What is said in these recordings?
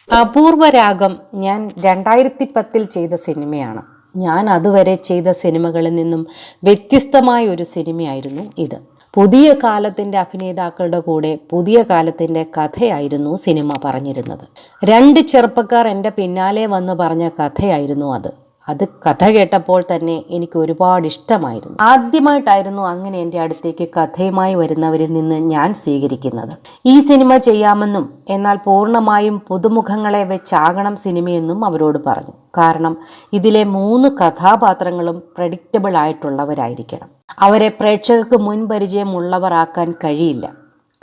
അപൂർവരാഗം ഞാൻ 2010 ചെയ്ത സിനിമയാണ്. ഞാൻ അതുവരെ ചെയ്ത സിനിമകളിൽ നിന്നും വ്യത്യസ്തമായ ഒരു സിനിമയായിരുന്നു ഇത്. പുതിയ കാലത്തിൻ്റെ അഭിനേതാക്കളുടെ കൂടെ പുതിയ കാലത്തിൻ്റെ കഥയായിരുന്നു സിനിമ പറഞ്ഞിരുന്നത്. 2 ചെറുപ്പക്കാർ എൻ്റെ പിന്നാലെ വന്ന് പറഞ്ഞ കഥയായിരുന്നു അത് കഥ കേട്ടപ്പോൾ തന്നെ എനിക്ക് ഒരുപാട് ഇഷ്ടമായിരുന്നു. ആദ്യമായിട്ടായിരുന്നു അങ്ങനെ എൻ്റെ അടുത്തേക്ക് കഥയുമായി വരുന്നവരിൽ നിന്ന് ഞാൻ സ്വീകരിക്കുന്നത്. ഈ സിനിമ ചെയ്യാമെന്നും എന്നാൽ പൂർണ്ണമായും പുതുമുഖങ്ങളെ വെച്ചാകണം സിനിമയെന്നും അവരോട് പറഞ്ഞു. കാരണം ഇതിലെ 3 കഥാപാത്രങ്ങളും പ്രഡിക്റ്റബിൾ ആയിട്ടുള്ളവരായിരിക്കണം. അവരെ പ്രേക്ഷകർക്ക് മുൻപരിചയമുള്ളവർ ആക്കാൻ കഴിയില്ല.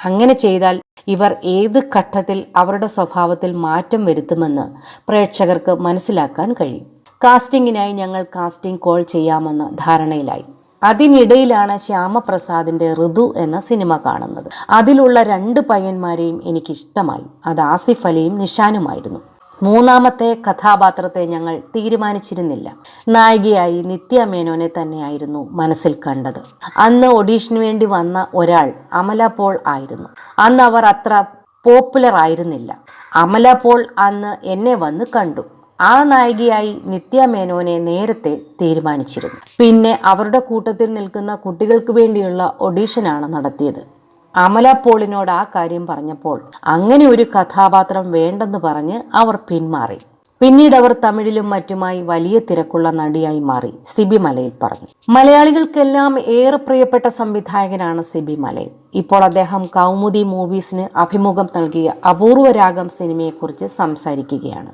അങ്ങനെ ചെയ്താൽ ഇവർ ഏത് ഘട്ടത്തിൽ അവരുടെ സ്വഭാവത്തിൽ മാറ്റം വരുത്തുമെന്ന് പ്രേക്ഷകർക്ക് മനസ്സിലാക്കാൻ കഴിയും. കാസ്റ്റിങ്ങിനായി ഞങ്ങൾ കാസ്റ്റിംഗ് കോൾ ചെയ്യാമെന്ന ധാരണയിലായി. അതിനിടയിലാണ് ശ്യാമപ്രസാദിൻ്റെ ഋതു എന്ന സിനിമ കാണുന്നത്. അതിലുള്ള 2 പയ്യന്മാരെയും എനിക്കിഷ്ടമായി. അത് ആസിഫ് അലിയും നിഷാനുമായിരുന്നു. 3ാമത്തെ കഥാപാത്രത്തെ ഞങ്ങൾ തീരുമാനിച്ചിരുന്നില്ല. നായികയായി നിത്യ മേനോനെ തന്നെയായിരുന്നു മനസ്സിൽ കണ്ടത്. അന്ന് ഓഡീഷന് വേണ്ടി വന്ന ഒരാൾ അമല പോൾ ആയിരുന്നു. അന്ന് അവർ അത്ര പോപ്പുലർ ആയിരുന്നില്ല. അമല പോൾ അന്ന് എന്നെ വന്ന് കണ്ടു. ആ നായികയായി നിത്യ മേനോനെ നേരത്തെ തീരുമാനിച്ചിരുന്നു. പിന്നെ അവരുടെ കൂട്ടത്തിൽ നിൽക്കുന്ന കുട്ടികൾക്ക് വേണ്ടിയുള്ള ഓഡീഷനാണ് നടത്തിയത്. അമല പോളിനോട് ആ കാര്യം പറഞ്ഞപ്പോൾ അങ്ങനെ ഒരു കഥാപാത്രം വേണ്ടെന്ന് പറഞ്ഞ് അവർ പിന്മാറി. പിന്നീട് അവർ തമിഴിലും മറ്റുമായി വലിയ തിരക്കുള്ള നടിയായി മാറി. സിബി മലയിൽ പറഞ്ഞു. മലയാളികൾക്കെല്ലാം ഏറെ പ്രിയപ്പെട്ട സംവിധായകനാണ് സിബി മലയിൽ. ഇപ്പോൾ അദ്ദേഹം കൗമുദി മൂവീസിന് അഭിമുഖം നൽകിയ അപൂർവരാഗം സിനിമയെക്കുറിച്ച് സംസാരിക്കുകയാണ്.